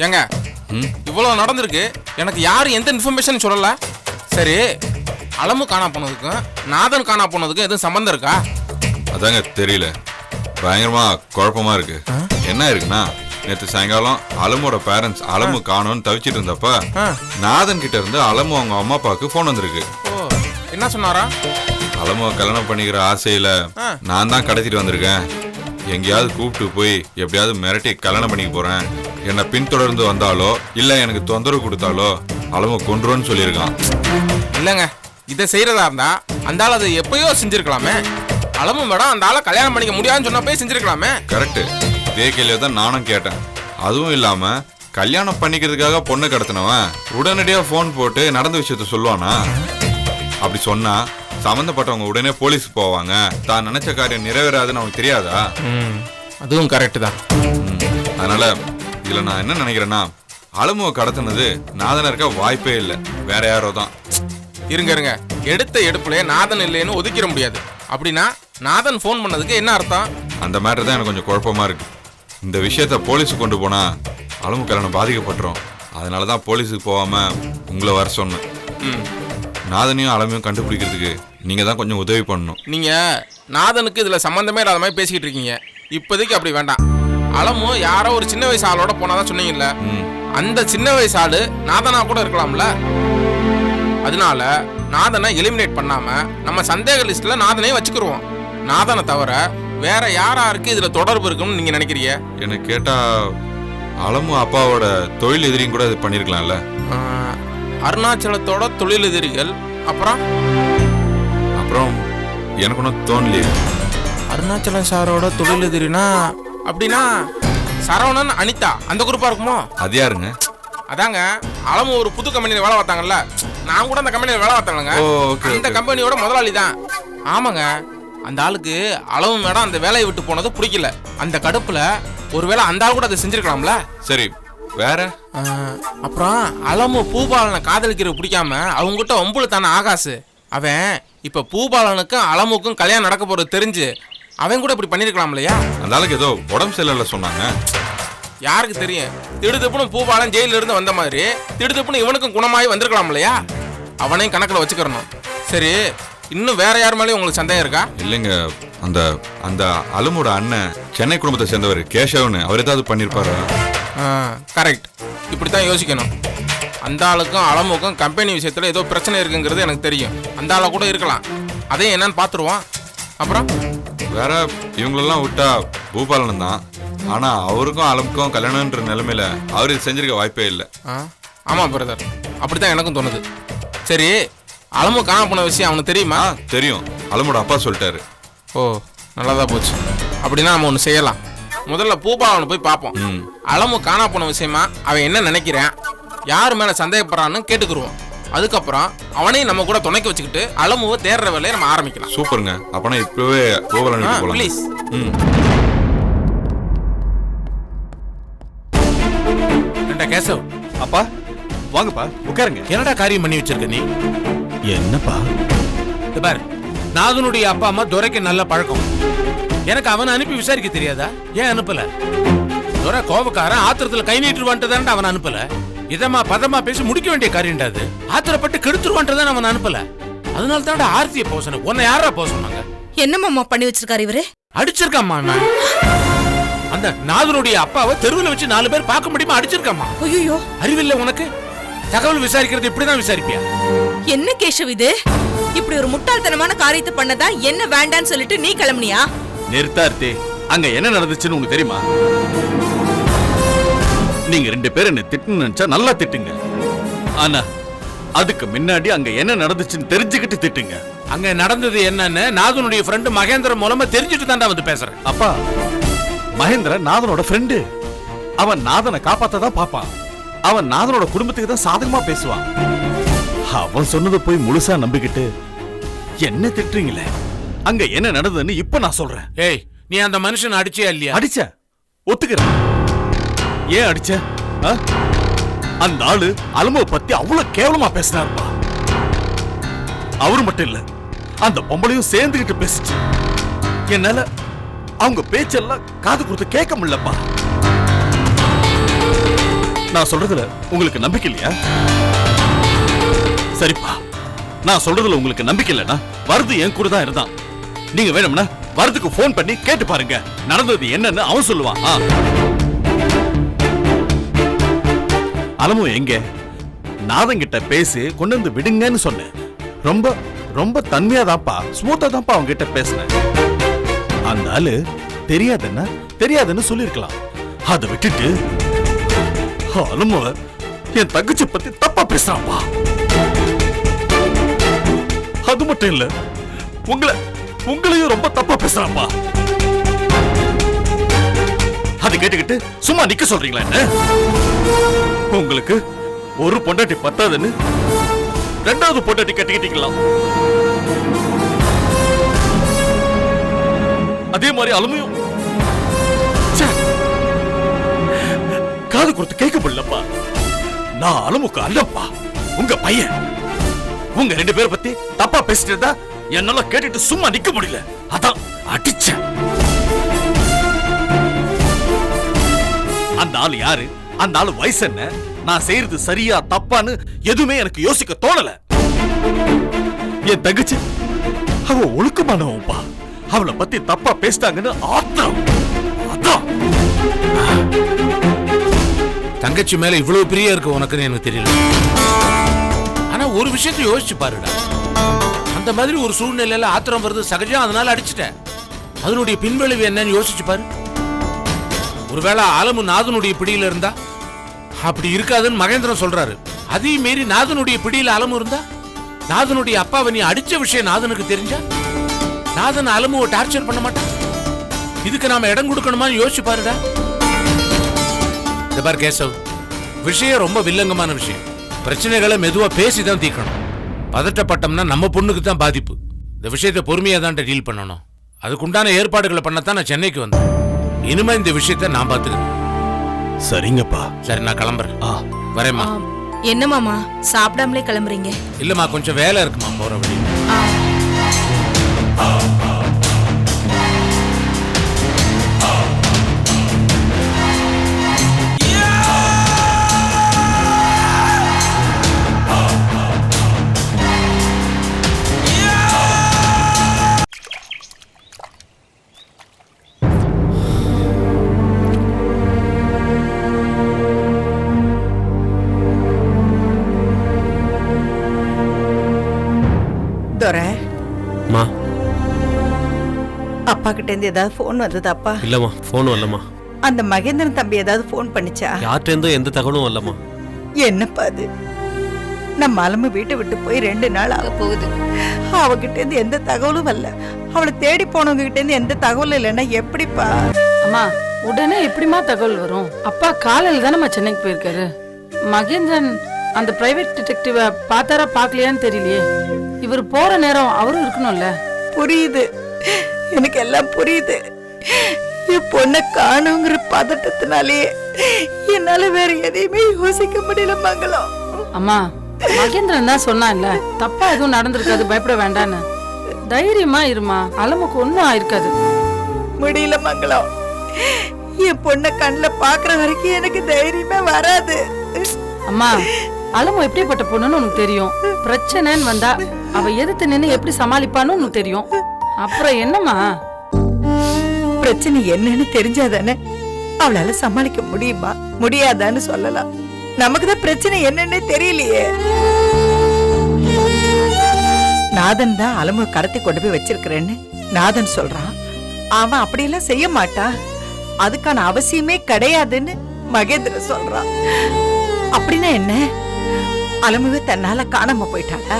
ஏங்க இவ்வளவு நடந்திருக்கு, எனக்கு யாரும் எந்த இன்ஃபர்மேஷன் சொல்லல. சரி, அளமு காணா போனதுக்கும் நாதன் காணா போனதுக்கும் எதுவும் சம்பந்தம் இருக்கா? அதாங்க தெரியல, பயங்கரமா குழப்பமா இருக்கு. என்ன இருக்குன்னா, நேற்று சாயங்காலம் அலமோட பேரண்ட்ஸ் அலமு காணோன்னு தவிச்சிட்டு இருந்தப்ப நாதன் கிட்ட இருந்து அலமு அவங்க அம்மா அப்பாவுக்கு போன் வந்திருக்கு. என்ன சொன்னாரா? அலமுவை கல்யாணம் பண்ணிக்கிற ஆசையில நான் தான் கடத்திட்டு வந்திருக்கேன், எங்கேயாவது கூப்பிட்டு போய் எப்படியாவது மிரட்டி கல்யாணம் பண்ணிக்க போறேன், என்னை பின்தொடர்ந்து வந்தாலோ இல்ல எனக்கு தொந்தரவு கொடுத்தாலோ அலமு கொன்றுன்னு சொல்லியிருக்கான். இல்லங்க, இதை செய்யறதா இருந்தா அந்த ஆள் அதை எப்பயோ செஞ்சிருக்கலாமே. அலமு மேடம் அந்த ஆளை கல்யாணம் பண்ணிக்க முடியாதுன்னு சொன்னப்பே செஞ்சிருக்கலாமே. கரெக்ட், இதே கேள்வியை தான் நானும் கேட்டேன். அதுவும் இல்லாம கல்யாணம் பண்ணிக்கிறதுக்காக பொண்ணு கடத்தினவன் உடனடியா போன் போட்டு நடந்த விஷயத்த சொல்லுவானா? அப்படி சொன்னா சம்பந்தப்பட்டவங்க உடனே போலீஸ் போவாங்க, தான் நினைச்ச காரியம் நிறைவேறாதுன்னு அவனுக்கு தெரியாதா? அதுவும் கரெக்ட் தான். அதனால இதுல நான் என்ன நினைக்கிறேன்னா, அலமுவை கடத்தினது நாதனா இருக்க வாய்ப்பே இல்லை, வேற யாரோ தான். இருங்க, எடுத்த எடுப்புல நாதன் இல்லைன்னு ஒதுக்கிட முடியாது. அப்படின்னா நாதன் போன் பண்ணதுக்கு என்ன அர்த்தம்? அந்த மேட்டர் தான் எனக்கு கொஞ்சம் குழப்பமா இருக்கு. இந்த விஷயத்த போலீஸுக்கு கொண்டு போனா அலமு கல்யாணம் பாதிக்கப்பட்டுரும். அதனாலதான் போலீஸுக்கு போகாம உங்களை வர சொன்னேன். நாதனையும் அலமையும் கண்டுபிடிக்கிறதுக்கு நீங்க தான் கொஞ்சம் உதவி பண்ணணும். நீங்க நாதனுக்கு இதுல சம்பந்தமே இல்லாத மாதிரி பேசிக்கிட்டு இருக்கீங்க. இப்போதைக்கு அப்படி வேண்டாம். அலமு யாரோ ஒரு சின்ன வயசு ஆளோட போனாதான் சொன்னீங்கல்ல, அந்த சின்ன வயசு ஆளு நாதனா கூட இருக்கலாம்ல. அதனால நாதனை எலிமினேட் பண்ணாம நம்ம சந்தேக லிஸ்ட்ல நாதனையும் வச்சுக்கிருவோம். நாதனை தவிர வேற யாராருக்கு இதுல தொடர்பு இருக்குன்னு நீங்க நினைக்கிறீங்க? எனக்கு கேட்டா அலமு அப்பாவோட தொழில் எதிரியும் கூட இது பண்ணிருக்கலாம்ல. அருணாச்சலத்தோட தொழிலெதிரிகள். அப்புறம் எனக்கு ஒன்றும் தோணலையே. அருணாச்சலம் சாரோட தொழிலெதிரினா அப்படின்னா சரவணன் அனிதா அந்த குரூப்பா இருக்குமோ? அது யாருங்க? அதாங்க அலமு ஒரு புது கம்பெனியில் வேலை பார்த்தாங்கல்ல, நான் கூட அந்த கம்பெனியில் வேலை பார்த்தாங்க. அந்த கம்பெனியோட முதலாளி தான். ஆமாங்க, அந்த ஆளுக்கு அளவு மேடம் அந்த வேலையை விட்டு போனது பிடிக்கல. அந்த கடுப்புல ஒருவேளை அந்த ஆள் கூட அதை செஞ்சிருக்கலாம்ல. சரி, வேற? அப்புறம் அலமு பூபாலனை காதலிக்கிறது பிடிக்காம அவங்ககிட்ட ஒம்புல தானே ஆகாசு. அவன் இப்ப பூபாலனுக்கும் அலமுக்கும் கல்யாணம் நடக்க போறது தெரிஞ்சு அவன் கூட இப்படி பண்ணிருக்கலாம் இல்லையா? அந்த ஆளுக்கு ஏதோ உடம்பு சரியில்லை சொன்னாங்க. யாருக்கு தெரியும்? திடுதுப்புன்னு பூபாலன் ஜெயில இருந்து வந்த மாதிரி திடுதுப்புன்னு இவனுக்கும் குணமாயி வந்திருக்கலாம் இல்லையா? அவனையும் கணக்குல வச்சுக்கிறணும். சரி, இன்னும் வேற யார் மேலேயும் உங்களுக்கு சந்தேகம் இருக்கா? இல்லைங்க, அந்த அந்த அலமோட அண்ணன் சென்னை குடும்பத்தை சேர்ந்தவர் கேஷவன்னு அவர் ஏதாவது பண்ணிருப்பாரு. கரெக்ட், இப்படித்தான் யோசிக்கணும். அந்த ஆளுக்கும் அலமுக்கும் கம்பெனி விஷயத்துல ஏதோ பிரச்சனை இருக்குங்கிறது எனக்கு தெரியும். அந்த ஆளை கூட இருக்கலாம், அதையும் என்னன்னு பாத்துருவான். அப்புறம் வேற இவங்களெல்லாம் விட்டா பூபாலன் தான். ஆனா அவருக்கும் அலமுக்கும் கல்யாணம்ன்ற நிலைமையில அவரு செஞ்சிருக்க வாய்ப்பே இல்லை. ஆமா பிரதர், அப்படித்தான் எனக்கும் தோணுது. சரி, அலமு காண போன விஷயம் அவனுக்கு தெரியுமா? தெரியும், அலமோட அப்பா சொல்லிட்டாரு. ஓ, நல்லதா போச்சு. அப்படின்னா நம்ம ஒன்று செய்யலாம். முதல்ல பூபாலனை போய் பார்ப்போம். அலமு காணா போன விஷயமா அவன் என்ன நினைக்கிறான், யாரு மேல சந்தேகப்படுறான்னு கேட்டுக்குருவோம். அதுக்கப்புறம் அவனையும் நம்ம கூட துணைக்கு வச்சுக்கிட்டு அலமுவை தேடுற வேலையை நம்ம ஆரம்பிக்கலாம். சூப்பருங்க, அப்பனா இப்பவே பூபாலன் போலாம். ப்ளீஸ். கேசவ், அப்பா வாங்கப்பா உட்காருங்க. என்னடா காரியம் பண்ணி வச்சிருக்க நீ? என்னப்பா? பாரு, நாதனுடைய அப்பா அம்மா துரைக்கு நல்ல பழக்கம். எனக்கு அவனை அனுப்பி விசாரிக்க தெரியாதா? ஏன் அனுப்பல? துரை கோபக்காரன், ஆத்திரத்துல கை நீட்டுருவான்ட்டு அவன் அனுப்பல. இதமா பதமா பேசி முடிக்க வேண்டிய காரியம் அது. ஆத்திரப்பட்டு கெடுத்துருவான்ட்டு அவன் அனுப்பல. அதனால தான் ஆர்த்திய போசன. உன்னை யாரா போசனாங்க? என்னமாமா பண்ணி வச்சிருக்காரு இவரு? அடிச்சிருக்காமா. அந்த நாதனுடைய அப்பாவை தெருவில் வச்சு 4 பேர் பார்க்க முடியுமா அடிச்சிருக்காமா. ஐயோ, அறிவில்லை உனக்கு? தகவல் விசாரிக்கிறது இப்படிதான் விசாரிப்பியா? என்ன கேஷவ் இது? இப்படி ஒரு முட்டாள்தனமான காரியத்தை பண்ணதா என்ன வேண்டான்னு சொல்லிட்டு நீ கிளம்புனியா? நிறுத்தார்த்தே, அங்க என்ன நடந்துச்சுன்னு உனக்கு தெரியுமா? நீங்க 2 பேரும் என்ன திட்டுன்னு நினைச்சா நல்லா திட்டுங்க. ஆனா அதுக்கு முன்னாடி அங்க என்ன நடந்துச்சுன்னு தெரிஞ்சுக்கிட்டு திட்டுங்க. அங்க நடந்தது என்னன்னு நாதனுடைய ஃப்ரெண்டு மகேந்திரன் மூலமா தெரிஞ்சுட்டு தாண்டா வந்து பேசுறேன். அப்பா, மகேந்திரன் நாதனோட ஃப்ரெண்டு. அவன் நாதனை காப்பாத்ததான் பாப்பான். அவன் நாதனோட குடும்பத்துக்கு தான் சாதகமா பேசுவான். அவன் சொன்னதை போய் முழுசா நம்பிக்கிட்டு என்ன திட்டுறீங்களே? அங்க என்ன நடந்ததுன்னு இப்ப நான் சொல்றேன். ஏய், நீ அந்த மனுஷன் அடிச்சியா இல்லையா? அடிச்ச. ஒத்துக்கிறேன். ஏன் அடிச்ச? ஆ? அந்த ஆளு அலமுவை பத்தி அவ்வளவு கேவலமா பேசினாருப்பா. அவரு மட்டும் இல்ல, அந்த பொம்பளையும் சேர்ந்துகிட்டு பேசிச்சு. என்னால அவங்க பேச்செல்லாம் காது கொடுத்து கேட்க முடியலப்பா. நான் சொல்றதுல உங்களுக்கு நம்பிக்கை இல்லையா? சரிப்பா, நான் சொல்றதுல உங்களுக்கு நம்பிக்கை இல்லைன்னா வரது என் கூட தான் இருந்தான். நீங்க வேணும்னா வரதுக்கு போன் பண்ணி கேட்டு பாருங்க, நடந்தது என்னன்னு அவன் சொல்லுவான். அலமு எங்க? நாதங்கிட்ட பேசி கொண்டு வந்து விடுங்கன்னு சொன்னேன். ரொம்ப ரொம்ப தன்மையா தான்ப்பா, ஸ்மூத்தா தான்ப்பா அவங்க கிட்ட பேசினேன். அந்த ஆளு தெரியாதுன்னு சொல்லிருக்கலாம். அதை விட்டுட்டு அலமுவ என் தங்கச்சி பத்தி தப்பா பேசுறான்ப்பா. அது மட்டும் இல்ல, உங்களையும் ரொம்ப தப்பா பேசுறான்ப்பா. அதை கேட்டுக்கிட்டு சும்மா நிக்க சொல்றீங்களா என்ன? உங்களுக்கு ஒரு பொண்டாட்டி பத்தாதுன்னு ரெண்டாவது பொண்டாட்டி கட்டிக்கிட்டீங்களா? அதே மாதிரி அலுமையும் காது கொடுத்து கேட்க முடியலப்பா. நான் அலுமுக்கு அல்லப்பா, உங்க பையன். உங்க ரெண்டு பேரை பத்தி தப்பா பேசிட்டு இருந்தா என்னால கேட்டுட்டு சும்மா நிக்க முடியல, அதான் அடிச்சேன். அந்த ஆள் யாரு? அந்த ஆளு வயசு என்ன? நான் செய்யறது சரியா தப்பான்னு எதுவுமே எனக்கு யோசிக்க தோணல. என் தங்கச்சி அவ ஒழுக்கமானவப்பா. அவளை பத்தி தப்பா பேசிட்டாங்கன்னு ஆத்திரம். தங்கச்சி மேல இவ்வளவு பிரியம் இருக்கு உனக்குன்னு எனக்கு தெரியல. ஆனா ஒரு விஷயத்தை யோசிச்சு பாருடா, அந்த மாதிரி ஒரு சூழ்நிலையில ஆத்திரம் வருது சகஜம், அதனால அடிச்சுட்டேன். அதனுடைய பின்விளைவு என்னன்னு யோசிச்சு பாரு. ஒருவேளை ஆலமு நாதனுடைய பிடியில இருந்தா அப்படி இருக்காதுன்னு மகேந்திரன் சொல்றாரு. அதையும் மீறி நாதனுடைய பிடியில அலமு இருந்தா, நாதனுடைய அப்பாவை நீ அடிச்ச விஷயம் நாதனுக்கு தெரிஞ்சா, நாதன் அலமுவை டார்ச்சர் பண்ண மாட்டான். இதுக்கு நாம இடம் கொடுக்கணுமான்னு யோசிச்சு பாருடா. இந்த பார் கேசவ், விஷயம் ரொம்ப வில்லங்கமான விஷயம். பிரச்சனைகளை மெதுவா பேசிதான் தீர்க்கணும். பதட்டப்பட்டோம்னா நம்ம பொண்ணுக்கு தான் பாதிப்பு. இந்த விஷயத்தை பொறுமையா தான் டீல் பண்ணணும். அதுக்குண்டான ஏற்பாடுகளை பண்ணத்தான் நான் சென்னைக்கு வந்தேன். இனிமே இந்த விஷயத்தை நான் பாத்துக்கிறேன். சரிங்கப்பா. சரி, நான் கிளம்புறேன். வரேம்மா. என்ன மாமா சாப்பிடாமலே கிளம்புறீங்க? இல்லம்மா, கொஞ்சம் வேலை இருக்குமா போற வழி. அப்பா கிட்ட இருந்து ஏதாவது போன் வந்ததாப்பா? இல்லம்மா, போன் வரலம்மா. அந்த மகேந்திரன் தம்பி ஏதாவது போன் பண்ணிச்சா? யார்கிட்ட இருந்தும் எந்த தகவலும் வரலம்மா. என்னப்பா அது? நம்ம அலமு வீட்டை விட்டு போய் 2 நாள் ஆக போகுது. அவகிட்ட இருந்து எந்த தகவலும் வரல. அவளை தேடி போனவங்க கிட்ட இருந்து எந்த தகவலும் இல்லைன்னா எப்படிப்பா? அம்மா, உடனே எப்படிமா தகவல் வரும்? அப்பா காலையில தானே சென்னைக்கு போயிருக்காரு. மகேந்திரன் அந்த பிரைவேட் டிடெக்டிவ பார்த்தாரா பார்க்கலையான்னு தெரியலையே. இவர் போற நேரம் அவரும் இருக்கணும்ல. புரியுது, எனக்கு எல்லாம் புரியுது. என் பொண்ணை காணுங்கிற பதட்டத்தினாலே என்னால வேற எதையுமே யோசிக்க முடியல மங்களம். அம்மா, மகேந்திரன் தான் சொன்னான்ல, தப்பா எதுவும் நடந்திருக்காது, பயப்பட வேண்டான்னு. தைரியமா இருமா, அலமுக்கு ஒன்னும் ஆயிருக்காது. முடியல மங்களம், என் பொண்ணை கண்ணுல பாக்குற வரைக்கும் எனக்கு தைரியமே வராது. அம்மா, அலமு எப்படிப்பட்ட பொண்ணுன்னு உனக்கு தெரியும். பிரச்சனைன்னு வந்தா அவ எதிர்த்து நின்னு எப்படி சமாளிப்பான்னு உனக்கு தெரியும். அப்புறம் என்னம்மா? பிரச்சனை என்னன்னு தெரிஞ்சாதானே அவளால சமாளிக்க முடியுமா முடியாதான்னு சொல்லலாம். நமக்குதான் பிரச்சனை என்னன்னு தெரியலையே. நாதன் தான் அலமு கடத்தி கொண்டு போய் வச்சிருக்கிறேன்னு நாதன் சொல்றான். அவன் அப்படியெல்லாம் செய்ய மாட்டான், அதுக்கான அவசியமே கிடையாதுன்னு மகேந்திர சொல்றான். அப்படின்னா என்ன? அலமுவே தன்னால காணாம போயிட்டாளா?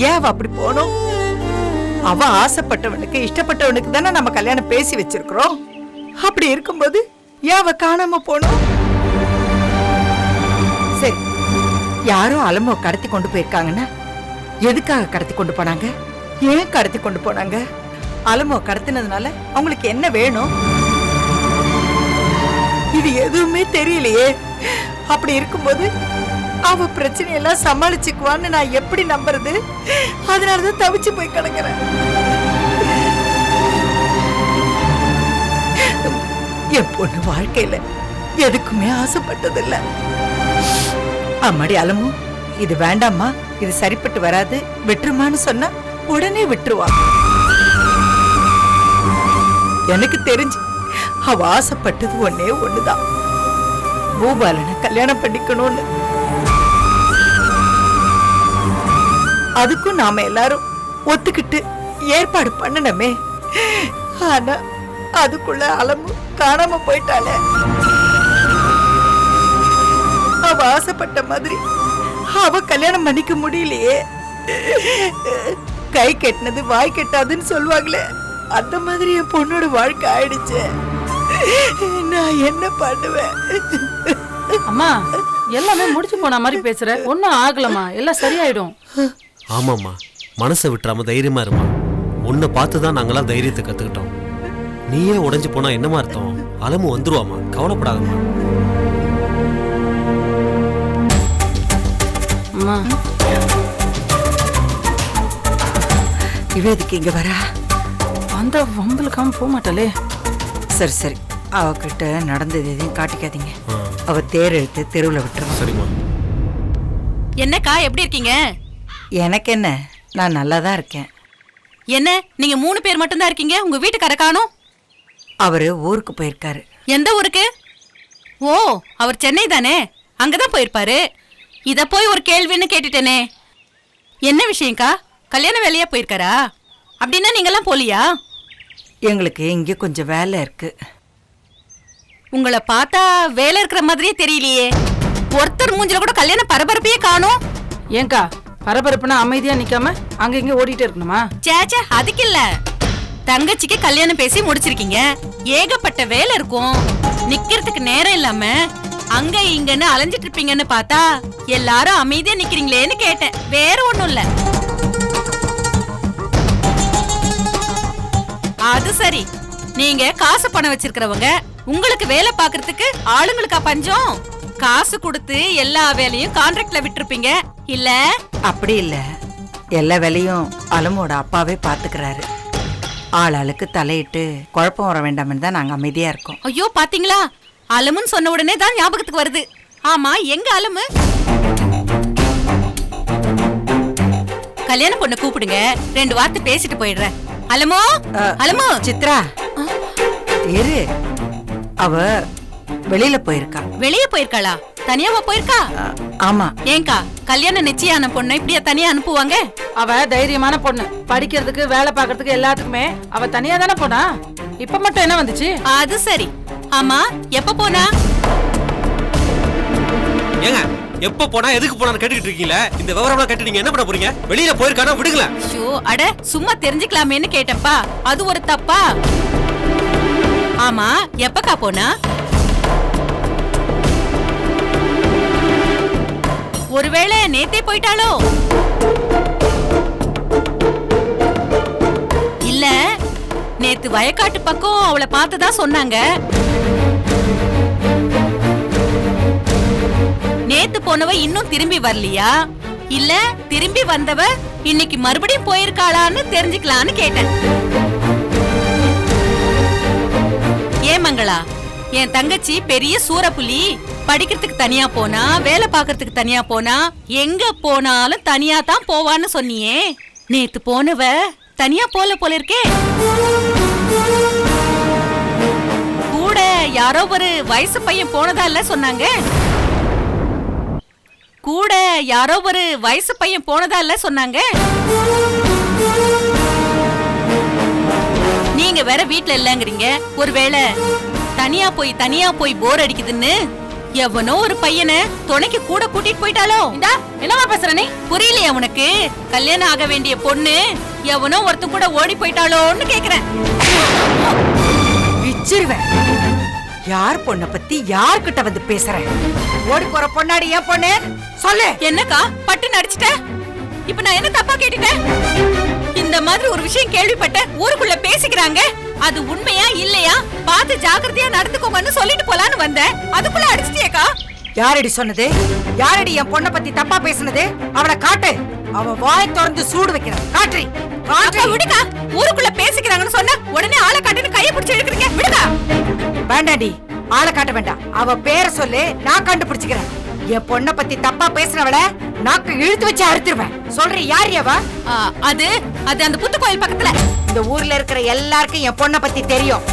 ஏன் அவ அப்படி போனோம்? அவ ஆசைப்பட்டவனுக்கு இஷ்டப்பட்டவனுக்கு தானே நம்ம கல்யாணம் பேசி வச்சிருக்கிறோம். அப்படி இருக்கும்போது ஏன் அவ காணாம போனோம்? சரி, யாரோ அலமோ கடத்தி கொண்டு போயிருக்காங்கன்னா எதுக்காக கடத்தி கொண்டு போனாங்க? ஏன் கடத்தி கொண்டு போனாங்க? அலமோ கடத்தினதுனால அவங்களுக்கு என்ன வேணும்? இது எதுவுமே தெரியலையே. அப்படி இருக்கும்போது அவ பிரச்சனையெல்லாம் சமாளிச்சுக்குவான்னு நான் எப்படி நம்புறது? அதனாலதான் தவிச்சு போய் கிடக்குறேன். என் பொண்ணு வாழ்க்கையில எதுக்குமே ஆசைப்பட்டதில்ல. அம்மாடி அலமு, இது வேண்டாம்மா, இது சரிப்பட்டு வராது, விட்டுருமான்னு சொன்னா உடனே விட்டுருவா. எனக்கு தெரிஞ்சு அவ ஆசைப்பட்டது ஒன்னே ஒண்ணுதான், பூபாலனை கல்யாணம் பண்ணிக்கணும்னு. அதுக்கும் நாம எல்லாரும் ஒத்துக்கிட்டு ஏற்பாடு பண்ணணுமே. ஆனா அதுக்குள்ள அலமு காணாம போயிட்டாளே. அவ ஆசைப்பட்ட மாதிரி அவ கல்யாணம் பண்ணிக்க முடியலையே. கை கெட்டினது வாய் கெட்டாதுன்னு சொல்லுவாங்களே, அந்த மாதிரி என் பொண்ணோட வாழ்க்கை ஆயிடுச்சு. நான் என்ன பண்ணுவேன்? அம்மா, எல்லாமே முடிச்சு போன மாதிரி பேசுற. ஒன்னும் ஆகலமா, எல்லாம் சரியாயிடும். ஆமாம்மா, மனசை விட்டுறாம தைரியமா இருமா. உன்னை பார்த்து தான் நாங்களாம் தைரியத்தை கத்துக்கிட்டோம். நீயே உடைஞ்சு போனா என்னமா அர்த்தம்? அலமு வந்துருவாமா, கவலைப்படாதம்மா. அம்மா, இவ எதுக்கு இங்க வரா? அந்த வம்பலுக்காம போக மாட்டாளே. சரி சரி, அவகிட்ட நடந்தது எதையும் காட்டிக்காதீங்க. அவ தேர் எடுத்து தெருவில் விட்டுருவோம். சரிம்மா. என்னக்கா, எப்படி இருக்கீங்க? எனக்கு என்ன, நான் நல்லா தான் இருக்கேன். என்ன நீங்க 3 பேர் மட்டும் தான் இருக்கீங்க? உங்க வீட்டுக்கார காணோம்? அவரு ஊருக்கு போயிருக்காரு. எந்த ஊருக்கு? ஓ, அவர் சென்னை தானே, அங்கதான் போயிருப்பாரு. இத போய் ஒரு கேள்வின்னு கேட்டுட்டேனே. என்ன விஷயம்க்கா? கல்யாண வேலையா போயிருக்காரா? அப்படின்னா நீங்கெல்லாம் போலியா? எங்களுக்கு இங்க கொஞ்சம் வேலை இருக்கு. உங்களை பார்த்தா வேலை இருக்கிற மாதிரியே தெரியலையே. ஒருத்தர் மூஞ்சில கூட கல்யாண பரபரப்பையே காணோம். ஏங்கா, பரபரப்புனா அமைதியா நிக்காம அங்க இங்க ஓடிட்டே இருக்கணுமா? சேச்சே, அதுக்கு இல்ல. தங்கச்சிக்கு கல்யாணம் பேசி முடிச்சிருக்கீங்க, ஏகப்பட்ட வேலை இருக்கும், நிக்கிறதுக்கு நேரம் இல்லாம அங்க இங்கன்னு அலைஞ்சிட்டு இருப்பீங்கன்னு பார்த்தா எல்லாரும் அமைதியா நிக்கிறீங்களேன்னு கேட்டேன், வேற ஒண்ணும் இல்ல. அது சரி, நீங்க காசு பணம் வச்சிருக்கிறவங்க, உங்களுக்கு வேலை பாக்குறதுக்கு ஆளுங்களுக்கா பஞ்சம்? காசு கொடுத்து எல்லா வேலையும் கான்ட்ராக்ட்ல விட்டுருப்பீங்க இல்ல? அப்படி இல்ல, எல்லா வேலையும் அலமோட அப்பாவே பாத்துக்கிறாரு. ஆளாளுக்கு தலையிட்டு குழப்பம் வர வேண்டாம்னு தான் நாங்க அமைதியா இருக்கோம். ஐயோ, பாத்தீங்களா, அலமுன்னு சொன்ன உடனே தான் ஞாபகத்துக்கு வருது. ஆமா, எங்க அலமு? கல்யாண பொண்ணு கூப்பிடுங்க, 2 வார்த்தை பேசிட்டு போயிடுறேன். அலமோ, அலமோ. சித்ரா, இரு, அவ வெளியில போயிருக்கா. வெளிய போயிருக்காளா? தனியாவா போயிருக்கா? ஆமா. ஏங்கா, கல்யாண நிச்சயான பொண்ணு இப்படியா தனியா அனுப்புவாங்க? அவ தைரியமான பொண்ணு, படிக்கிறதுக்கு வேலை பாக்குறதுக்கு எல்லாத்துக்குமே அவ தனியா தானே போனா. இப்ப மட்டும் என்ன வந்துச்சு? அது சரி. ஆமா, எப்ப போனா? ஏங்க, எப்ப போனா எதுக்கு போனான்னு கேட்டுக்கிட்டு இருக்கீங்களா? இந்த விவரம்லாம் கேட்டு நீங்க என்ன பண்ண போறீங்க? வெளியில போயிருக்கானா விடுங்களேன். ஐயோ, அட சும்மா தெரிஞ்சுக்கலாமேன்னு கேட்டப்பா, அது ஒரு தப்பா? ஆமா, எப்பக்கா போனா? ஒருவேளை நேத்தே போயிட்டாளோ? இல்ல, நேத்து வயக்காட்டு பக்கம் அவளை பார்த்ததா சொன்னாங்க. நேத்து போனவ இன்னும் திரும்பி வரலையா? இல்ல திரும்பி வந்தவ இன்னைக்கு மறுபடியும் போயிருக்காளான்னு தெரிஞ்சுக்கலான்னு கேட்டேன். ஏன் மங்களா, என் தங்கச்சி பெரிய சூரப்புலி, படிக்கிறதுக்கு தனியா போனா, வேலை பாக்குறதுக்கு தனியா போனா, எங்க போனாலும் தனியா தான் போவான்னு சொன்னியே. நேத்து போனவ தனியா போல இருக்கே. கூட யாரோ ஒரு வயசு பையன் போனதா இல்ல சொன்னாங்க? கூட யாரோ ஒரு வயசு பையன் போனதா இல்ல சொன்னாங்க? நீங்க வேற வீட்ல இல்லங்கறீங்க. ஒருவேளை தனியா போய் போர் அடிக்குதுன்னு எவனோ ஒரு பையனை துணைக்கு கூட கூட்டிட்டு போயிட்டாலோ? என்னமா பேசுற நீ? புரியலையா உனக்கு? கல்யாணம் ஆக வேண்டிய பொண்ணு எவனோ ஒருத்தன் கூட ஓடி போயிட்டாலோன்னு கேக்குறேன். விச்சிருவேன். யார் பொண்ண பத்தி யார்கிட்ட வந்து பேசுறேன்? ஓடி போற பொண்ணாடி ஏன் பொண்ணு? சொல்லு. என்னக்கா பட்டு நடிச்சிட்ட? இப்ப நான் என்ன தப்பா கேட்டுட்டேன்? இந்த மாதிரி ஒரு விஷயம் கேள்விப்பட்ட ஊருக்குள்ள பேசிக்கிறாங்க. அது உண்மையா இல்லையா பார்த்து ஜாக்கிரதையா நடந்துக்கோங்கன்னு சொல்லிட்டு போலான்னு வந்தேன். அதுக்குள்ள அடிச்சிட்டியேக்கா. யாரடி சொன்னது? யாரடி என் பொண்ணை பத்தி தப்பா பேசுனது? அவளை காட்டு. அவ வாய் திறந்து சூடு வைக்கிறான். காட்டு. அக்கா விடுக்கா. ஊருக்குள்ள பேசிக்கிறாங்கன்னு சொன்னா உடனே ஆளை காட்டுன்னு கையை பிடிச்சு இழுக்கிறீங்க. விடுக்கா. வேண்டாண்டி, ஆளை காட்ட வேண்டாம். அவ பேரை சொல்லு, நான் கண்டுபிடிச்சுக்கிறேன். என் பொண்ணை பத்தி தப்பா பேசுறவள நாக்கு இழுத்து வச்சு அறுத்துருவேன். சொல்றேன், யார் அவ? அது அந்த புத்து கோயில் பக்கத்துல. இந்த ஊர்ல இருக்கிற எல்லாருக்கும் என் பொண்ணை பத்தி தெரியும்.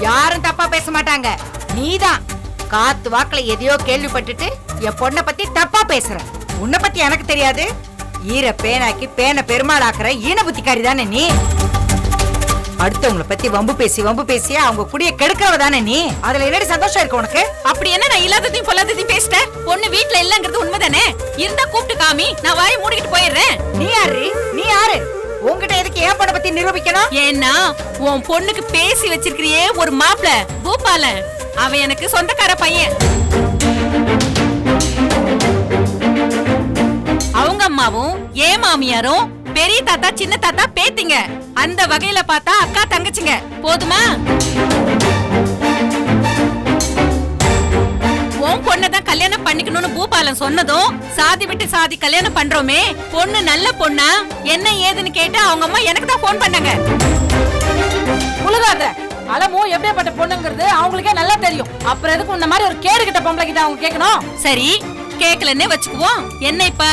யாரும் தப்பா பேச மாட்டாங்க. நீதான் காத்து வாக்குல எதையோ கேள்விப்பட்டுட்டு என் பொண்ணை பத்தி தப்பா பேசுற. உன்னை பத்தி எனக்கு தெரியாது. ஈர பேனாக்கி பேனை பெருமாள் ஆக்குற ஈன புத்திக்காரி தானே நீ. அடுத்தவங்களை பத்தி வம்பு பேசி அவங்க குடிய கெடுக்கிறவ தானே நீ. அதுல என்னடி சந்தோஷம் இருக்கு உனக்கு? அப்படி என்ன நான் இல்லாததையும் பொல்லாததையும் பேசிட்டேன்? பொண்ணு வீட்டுல இல்லங்கிறது உண்மைதானே? இருந்தா கூப்பிட்டு காமி, நான் வாயை மூடிக்கிட்டு போயிடுறேன். நீ யாரு? உன்கிட்ட எதுக்கு என் பொண்ணை பத்தி நிரூபிக்கணும்? ஏன்னா உன் பொண்ணுக்கு பேசி வச்சிருக்கிறியே ஒரு மாப்பிள பூபாலன், அவன் எனக்கு சொந்தக்கார பையன். அவங்க அம்மாவும் ஏன் மாமியாரும் பெரிய தாத்தா சின்ன தாத்தா பேத்திங்க. அந்த வகையில பார்த்தா அக்கா தங்கச்சிங்க. போதுமா? உன் பொண்ணதான் கல்யாணம் பண்ணிக்கணும்னு பூபாலன் சொன்னதும் சாதி விட்டு சாதி கல்யாணம் பண்றோமே, பொண்ணு நல்ல பொண்ணா என்ன ஏதுன்னு கேட்டு அவங்க அம்மா எனக்கு தான் போன் பண்ணாங்க. முழுகாத. அலமோ எப்படியாப்பட்ட பொண்ணுங்கிறது அவங்களுக்கே நல்லா தெரியும். அப்புறம் எதுக்கு இந்த மாதிரி ஒரு கேடு கிட்ட பொம்பளை கிட்ட அவங்க கேட்கணும்? சரி, கேக்கலன்னே வச்சுக்குவோம். என்ன இப்ப?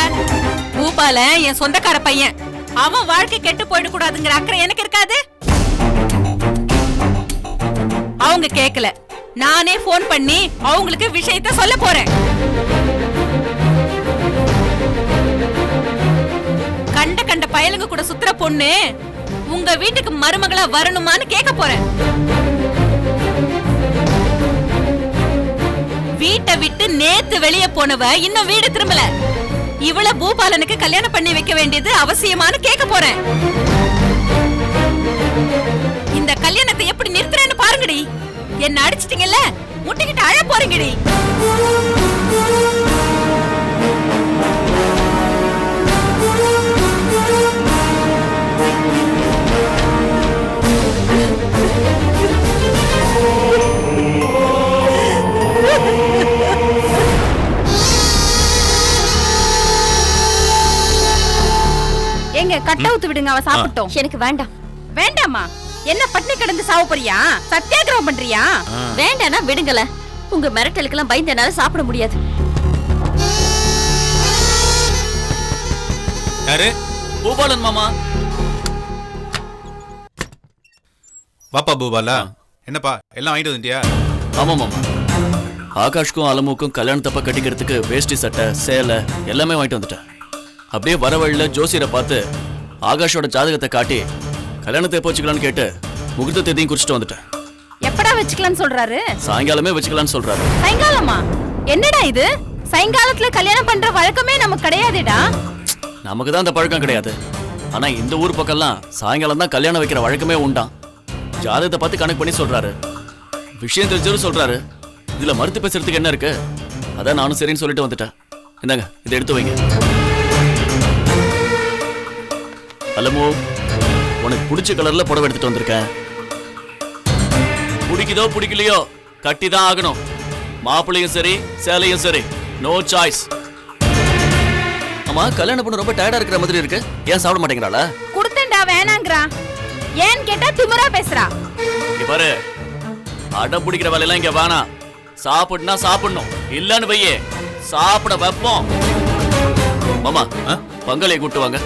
பூபாலன் என் சொந்தக்கார பையன். அவன் வாழ்க்கை கெட்டு போயிட கூடாதுங்கிற அக்கறை எனக்கு இருக்காது. அவங்க கேக்கல, நானே போன் பண்ணி அவங்களுக்கு விஷயத்த சொல்ல போறேன். கண்ட பயலுங்க கூட சுத்துற பொண்ணு உங்க வீட்டுக்கு மருமகளா வரணுமான்னு கேட்க போறேன். வீட்டை விட்டு நேத்து வெளியே போனவ இன்னும் வீடு திரும்பல. இவள பூபாலனுக்கு கல்யாணம் பண்ணி வைக்க வேண்டியது அவசியமானு கேட்க போறேன். இந்த கல்யாணத்தை எப்படி நிறுத்துறேன்னு பாருங்கடி. என்ன அடிச்சிட்டீங்கல்ல, முட்டிக்கிட்டு அழ போறீங்கடி. எங்க கட்ட ஊத்து விடுங்க, அவ சாப்பிட்டோம். எனக்கு வேண்டாம். வேண்டாமா? என்ன பட்டினி கிடந்து சாவ போறியா? சத்தியாகிரகம் பண்றியா? வேண்டானா விடுங்கள. உங்க மிரட்டலுக்கெல்லாம் பயந்து என்னால சாப்பிட முடியாது. யாரு? பூபாலன் மாமா. வாப்பா பூபாலா. என்னப்பா எல்லாம் வாங்கிட்டு வந்துட்டியா? ஆமா மாமா. ஆகாஷ்க்கும் அலமுக்கும் கல்யாணத்தப்ப கட்டிக்கிறதுக்கு வேஷ்டி சட்டை சேலை எல்லாமே வாங்கிட்டு வந்துட்டேன். அப்படியே வர வழியில ஜோசியரை பார்த்து ஆகாஷோட ஜாதகத்தை காட்டி கல்யாணத்தை எப்போ வச்சுக்கலான்னு கேட்டு முகூர்த்த தேதியும் குறிச்சிட்டு வந்துட்டேன். எப்படா வச்சுக்கலாம்னு சொல்றாரு? சாயங்காலமே வச்சுக்கலாம்னு சொல்றாரு. சாயங்காலமா? என்னடா இது? சாயங்காலத்துல கல்யாணம் பண்ற வழக்கமே நமக்கு கிடையாதுடா. நமக்கு தான் அந்த பழக்கம் கிடையாது. ஆனா இந்த ஊர் பக்கம்லாம் சாயங்காலம் தான் கல்யாணம் வைக்கிற வழக்கமே உண்டாம். ஜாதகத்தை பார்த்து கணக்கு பண்ணி சொல்றாரு. விஷயம் தெரிஞ்சவரும் சொல்றாரு. இதுல மறுத்து பேசுறதுக்கு என்ன இருக்கு? அதான் நானும் சரின்னு சொல்லிட்டு வந்துட்டேன். இந்தாங்க, இதை எடுத்து வைங்க. அலமோ, உனக்கு பிடிச்ச கலர்ல புடவை எடுத்துட்டு வந்திருக்கேன். பிடிக்குதோ பிடிக்கலையோ கட்டி தான் ஆகணும். மாப்பிள்ளையும் சரி சேலையும் சரி, நோ சாய்ஸ். ஆமா, கல்யாணம் பண்ண ரொம்ப டயர்டா இருக்கிற மாதிரி இருக்கு. ஏன் சாப்பிட மாட்டேங்கிறாளா? குடுத்தேன்டா, வேணாங்கறா. ஏன் கேட்டா திமிரா பேசுறா. இங்க பாரு, அடம் பிடிக்கிற வேலையெல்லாம் இங்க வேணாம். சாப்பிடுனா சாப்பிடணும், இல்லன்னு வையே சாப்பிட வைப்போம். மாமா, பங்காளியை கூட்டு வாங்க.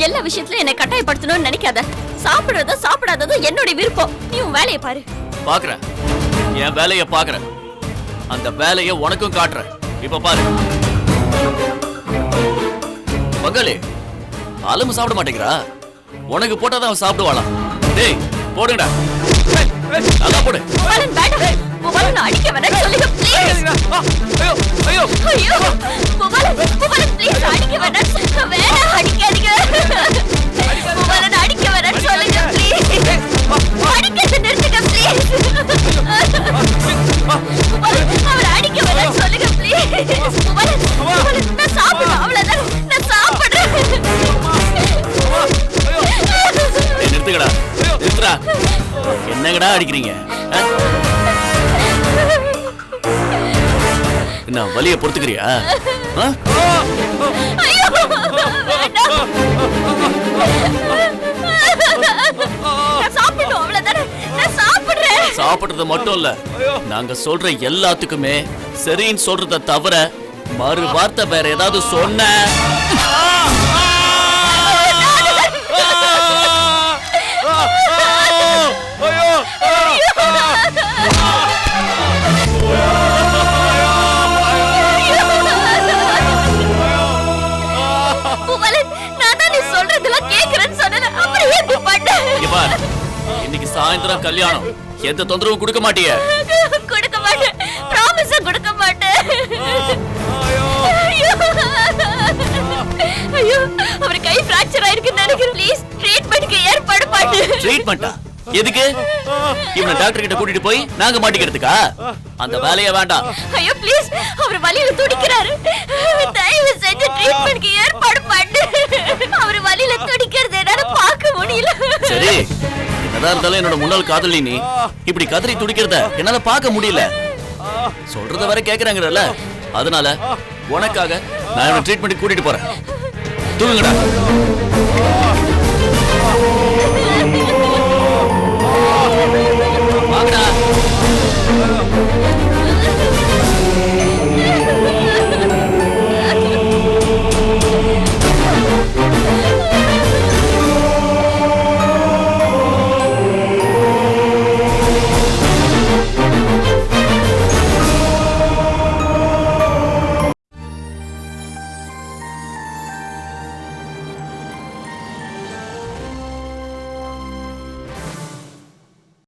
எல்லா விஷயத்திலும் என்னை கட்டாயப்படுத்தணும்னு நினைக்காத. சாப்பிடுறதோ சாப்பிடாததோ என்னோட விருப்பம். நீ உன் வேலையை பாரு. பாக்குறேன், என் வேலைய பாக்குறேன். அந்த வேலைய உனக்கும் காட்டுறேன். இப்ப பாரு. பங்காளி, அலமு சாப்பிட மாட்டேங்கிறா. உனக்கு போட்டாதான் அவன் சாப்பிடுவாளா? டேய் போடுங்கடா, நல்லா போடு. அடிக்க வேணாம் சொல்லுங்க ப்ளீஸ். ஐயோ ஐயோ ஐயோ, புவலன் ப்ளீஸ் அடிக்க வேணாம். வேணாம், அடிக்காதீங்க. புவலன் அடிக்க வேணாம் சொல்லுங்க ப்ளீஸ். அடிக்கிறத நிறுத்துங்க ப்ளீஸ். அவர் அடிக்க வேணாம் சொல்லுங்க ப்ளீஸ். புவலன் நான் சாப்பிடுறேன், அவ்வளவுதான். நான் சாப்பிடுறேன். என்னங்கடா அடிக்கிறீங்க என்ன வலிய பொறுத்துக்கிறியா சாப்பிடுறது மட்டும் இல்ல நாங்க சொல்ற எல்லாத்துக்குமே சரின்னு சொல்றத தவிர மறு வார்த்தை வேற ஏதாவது சொன்ன இன்னைக்கு சாயந்தரம் கல்யாணம் எந்த தொந்தரவும் கொடுக்க மாட்டிய கொடுக்க மாட்டேன் ப்ராமிஸ் கொடுக்க மாட்டேன் ஐயோ அவர் கை ஃபிராக்சர் ஆயிருக்குன்னு நினைக்கிறேன் ப்ளீஸ் ட்ரீட்மென்ட்க்கு ஏற்பாடு பண்ணு ட்ரீட்மென்ட்டா எதுக்கு இவனை டாக்டர் கிட்ட கூட்டிட்டு போய் நாங்க மாட்டிக்கிறதுக்கா அந்த வேலைய வேண்டாம் ஐயோ ப்ளீஸ் அவர் வலியில துடிக்கிறாரு தயவு செஞ்சு ட்ரீட்மென்ட்க்கு ஏற்பாடு பண்ணு அவர் வலியில துடிக்கிறது என்னால பார்க்க முடியல சரி என்னதான் இருந்தாலும் என்னோட முன்னாள் காதலி நீ இப்படி கதறி துடிக்கிறத என்னால பார்க்க முடியல சொல்றத வர கேக்குறாங்கறல அதனால உனக்காக நான் ட்ரீட்மென்ட் கூட்டிட்டு போறேன் தூங்குங்கடா